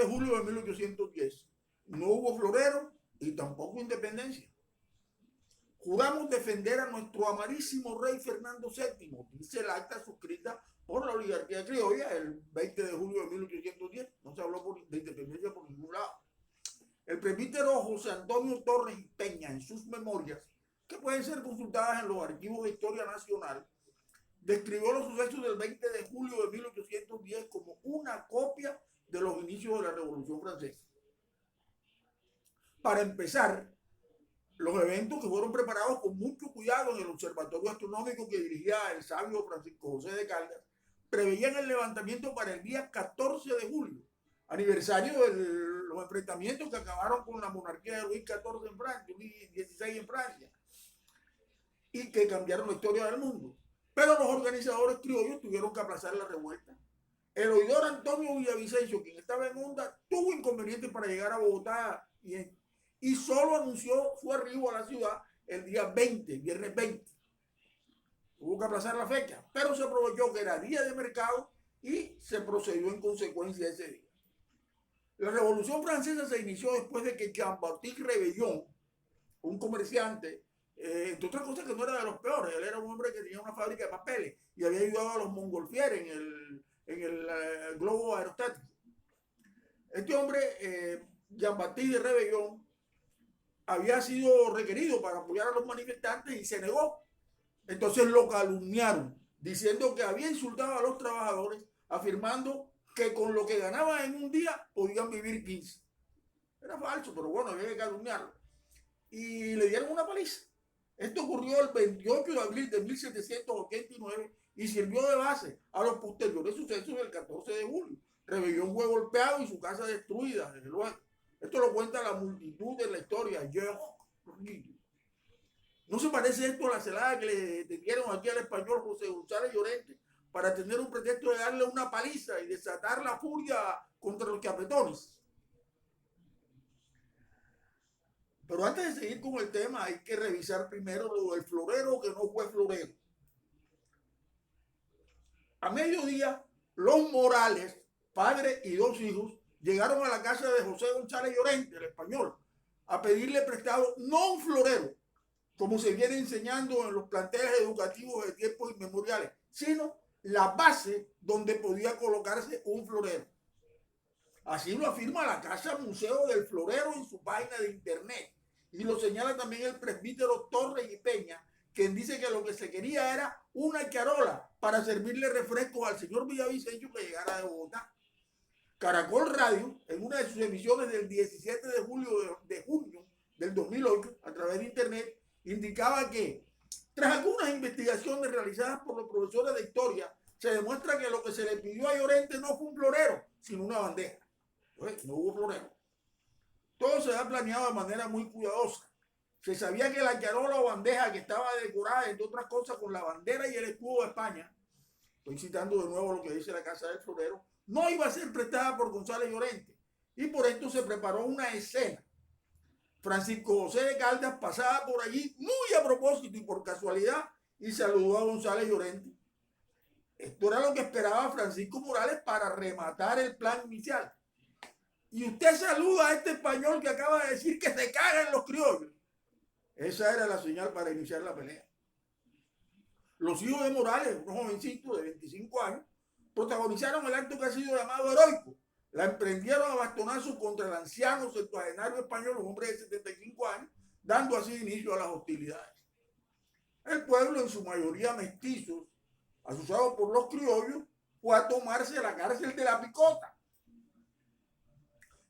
de julio de 1810 no hubo florero y tampoco independencia. Juramos defender a nuestro amadísimo rey Fernando VII, dice el acta suscrita por la oligarquía criolla el 20 de julio de 1810. No se habló de independencia por ningún lado. El presbítero José Antonio Torres y Peña, en sus memorias, que pueden ser consultadas en los archivos de Historia Nacional, describió los sucesos del 20 de julio de 1810 como una copia de los inicios de la Revolución Francesa. Para empezar, los eventos que fueron preparados con mucho cuidado en el observatorio astronómico que dirigía el sabio Francisco José de Caldas preveían el levantamiento para el día 14 de julio, aniversario de los enfrentamientos que acabaron con la monarquía de Luis XIV en Francia, Luis XVI en Francia, y que cambiaron la historia del mundo. Pero los organizadores criollos tuvieron que aplazar la revuelta. El oidor Antonio Villavicencio, quien estaba en Honda, tuvo inconvenientes para llegar a Bogotá y solo anunció su arribo a la ciudad el día 20, viernes 20. Hubo que aplazar la fecha, pero se aprovechó que era día de mercado y se procedió en consecuencia ese día. La Revolución Francesa se inició después de que Jean-Baptiste Rebellón, un comerciante, entre otras cosas que no era de los peores, él era un hombre que tenía una fábrica de papeles y había ayudado a los Montgolfier en el globo aerostático. Este hombre, Jean-Baptiste Rebellón, había sido requerido para apoyar a los manifestantes y se negó. Entonces lo calumniaron, diciendo que había insultado a los trabajadores, afirmando que con lo que ganaban en un día podían vivir 15. Era falso, pero bueno, había que calumniarlo. Y le dieron una paliza. Esto ocurrió el 28 de abril de 1789 y sirvió de base a los posteriores sucesos del 14 de julio. Rebellón fue golpeado y su casa destruida, desde luego. Esto lo cuenta la multitud de la historia. ¿No se parece esto a la celada que le dieron aquí al español José González Llorente para tener un pretexto de darle una paliza y desatar la furia contra los chapetones? Pero antes de seguir con el tema, hay que revisar primero lo del florero que no fue florero. A mediodía, los Morales, padre y dos hijos, llegaron a la casa de José González Llorente, el español, a pedirle prestado no un florero, como se viene enseñando en los planteles educativos de tiempos inmemoriales, sino la base donde podía colocarse un florero. Así lo afirma la Casa Museo del Florero en su página de internet. Y lo señala también el presbítero Torres y Peña, quien dice que lo que se quería era una charola para servirle refrescos al señor Villavicencio que llegara de Bogotá. Caracol Radio, en una de sus emisiones del 17 de junio del 2008, a través de internet, indicaba que tras algunas investigaciones realizadas por los profesores de historia, se demuestra que lo que se le pidió a Llorente no fue un florero, sino una bandeja. Entonces, no hubo florero. Todo se ha planeado de manera muy cuidadosa. Se sabía que la charola o bandeja que estaba decorada, entre otras cosas, con la bandera y el escudo de España, estoy citando de nuevo lo que dice la Casa del Florero, no iba a ser prestada por González Llorente. Y por esto se preparó una escena. Francisco José de Caldas pasaba por allí muy a propósito y por casualidad y saludó a González Llorente. Esto era lo que esperaba Francisco Morales para rematar el plan inicial. Y usted saluda a este español que acaba de decir que se cagan los criollos. Esa era la señal para iniciar la pelea. Los hijos de Morales, unos jovencitos de 25 años, protagonizaron el acto que ha sido llamado heroico. La emprendieron a bastonazos contra el anciano septuagenario español, un hombre de 75 años, dando así inicio a las hostilidades. El pueblo, en su mayoría mestizos, asociados por los criollos, fue a tomarse la cárcel de la Picota.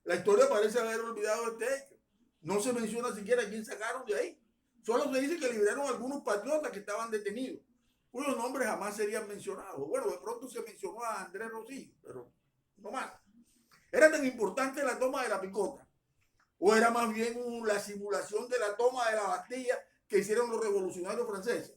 La historia parece haber olvidado este hecho. No se menciona siquiera quién sacaron de ahí. Solo se dice que liberaron a algunos patriotas que estaban detenidos, cuyos nombres jamás serían mencionados. Bueno, de pronto se mencionó a Andrés Rosillo, pero no más. ¿Era tan importante la toma de la Picota? ¿O era más bien la simulación de la toma de la Bastilla que hicieron los revolucionarios franceses?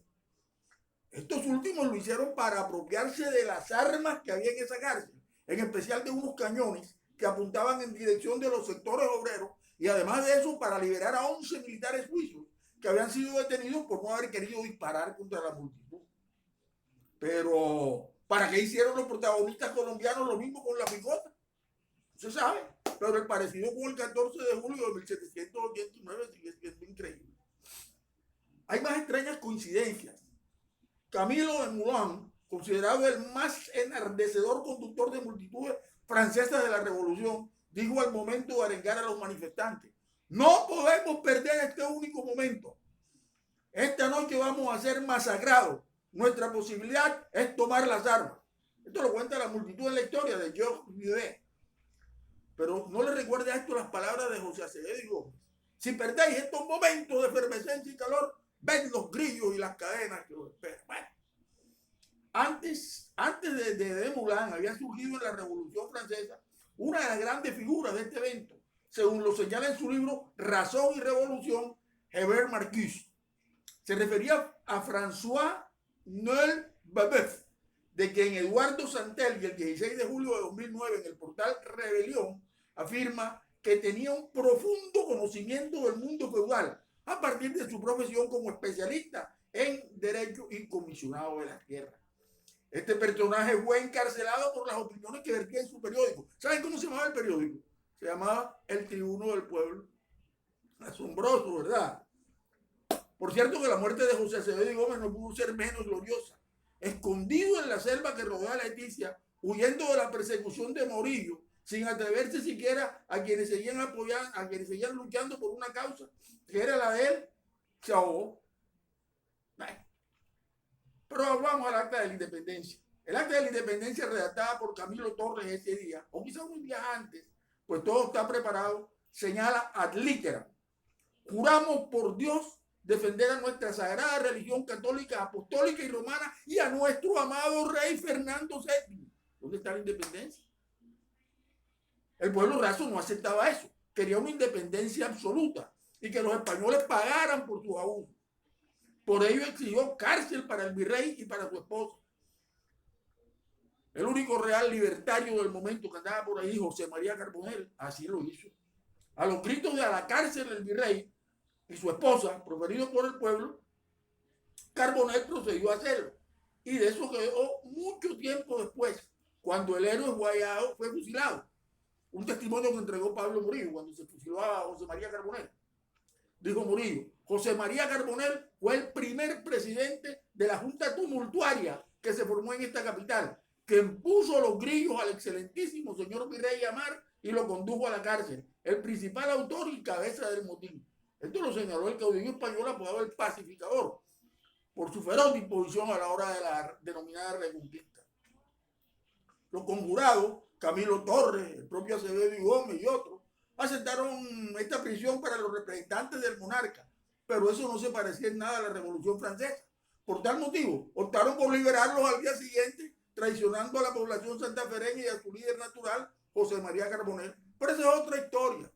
Estos últimos lo hicieron para apropiarse de las armas que había en esa cárcel, en especial de unos cañones que apuntaban en dirección de los sectores obreros y además de eso para liberar a 11 militares suizos que habían sido detenidos por no haber querido disparar contra la multitud. Pero, ¿para qué hicieron los protagonistas colombianos lo mismo con la Picota? No se sabe. pero el parecido con el 14 de julio de 1789 sigue siendo increíble. Hay más extrañas coincidencias. Camilo de Moulin, considerado el más enardecedor conductor de multitudes francesas de la Revolución, dijo al momento de arengar a los manifestantes: no podemos perder este único momento. Esta noche vamos a ser masacrados. Nuestra posibilidad es tomar las armas. Esto lo cuenta la multitud en la historia de Georges Vivet. Pero no le recuerde a esto las palabras de José Acevedo y Gómez. Si perdéis estos momentos de efervescencia y calor, ven los grillos y las cadenas que os esperan. Bueno, antes de Moulin había surgido en la Revolución Francesa una de las grandes figuras de este evento, según lo señala en su libro Razón y Revolución, Hébert Marcuse. Se refería a François Noël Babeuf, de quien Eduardo Santelli, el 16 de julio de 2009, en el portal Rebelión, afirma que tenía un profundo conocimiento del mundo feudal a partir de su profesión como especialista en derecho y comisionado de las tierras. Este personaje fue encarcelado por las opiniones que vertía en su periódico. ¿Saben cómo se llamaba el periódico? Se llamaba El Tribuno del Pueblo. Asombroso, ¿verdad? Por cierto que la muerte de José Acevedo y Gómez no pudo ser menos gloriosa. Escondido en la selva que rodea a Leticia, huyendo de la persecución de Morillo, sin atreverse siquiera a quienes seguían apoyando, a quienes seguían luchando por una causa que era la de él, se ahogó. Pero vamos al acta de la independencia. El acta de la independencia redactada por Camilo Torres ese día, o quizás unos días antes, pues todo está preparado, señala ad literam: juramos por Dios defender a nuestra sagrada religión católica, apostólica y romana y a nuestro amado rey Fernando VII. ¿Dónde está la independencia? El pueblo raso no aceptaba eso. Quería una independencia absoluta y que los españoles pagaran por sus abusos. Por ello exigió cárcel para el virrey y para su esposa. El único real libertario del momento que andaba por ahí, José María Carbonell, así lo hizo. A los gritos de a la cárcel el virrey y su esposa, proferidos por el pueblo, Carbonell procedió a hacerlo. Y de eso quedó mucho tiempo después, cuando el héroe Guayao fue fusilado. Un testimonio que entregó Pablo Murillo cuando se fusiló a José María Carbonell. Dijo Murillo: José María Carbonell fue el primer presidente de la junta tumultuaria que se formó en esta capital, que impuso los grillos al excelentísimo señor Virrey Amar y lo condujo a la cárcel. El principal autor y cabeza del motín. Esto lo señaló el caudillo español apodado el Pacificador, por su feroz disposición a la hora de la denominada Reconquista. Los conjurados, Camilo Torres, el propio Acevedo y Gómez y otros, aceptaron esta prisión para los representantes del monarca, pero eso no se parecía en nada a la Revolución Francesa. Por tal motivo, optaron por liberarlos al día siguiente, traicionando a la población santafereña y a su líder natural, José María Carbonell. Pero esa es otra historia.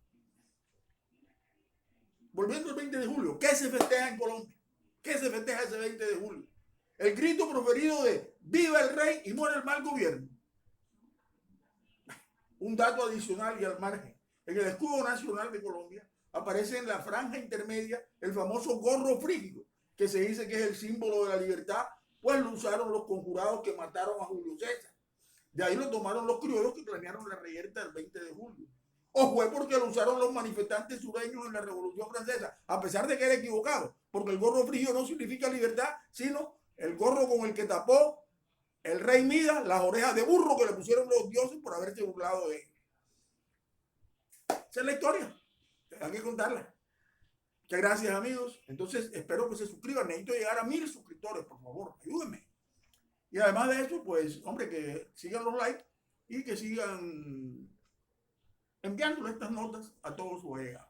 Volviendo al 20 de julio, ¿qué se festeja en Colombia? ¿Qué se festeja ese 20 de julio? El grito proferido de ¡viva el rey y muere el mal gobierno! Un dato adicional y al margen: en el escudo nacional de Colombia aparece en la franja intermedia el famoso gorro frígido, que se dice que es el símbolo de la libertad, pues lo usaron los conjurados que mataron a Julio César. De ahí lo tomaron los criollos que planearon la reyerta del 20 de julio. O fue porque lo usaron los manifestantes sureños en la Revolución Francesa, a pesar de que era equivocado, porque el gorro frígido no significa libertad, sino el gorro con el que tapó el rey Midas las orejas de burro que le pusieron los dioses por haberse burlado de él. Esa es la historia, hay que contarla. Muchas gracias, amigos. Entonces espero que se suscriban. Necesito llegar a 1000 suscriptores, por favor, ayúdenme. Y además de eso, pues, hombre, que sigan los likes y que sigan enviándole estas notas a todos sus allegados.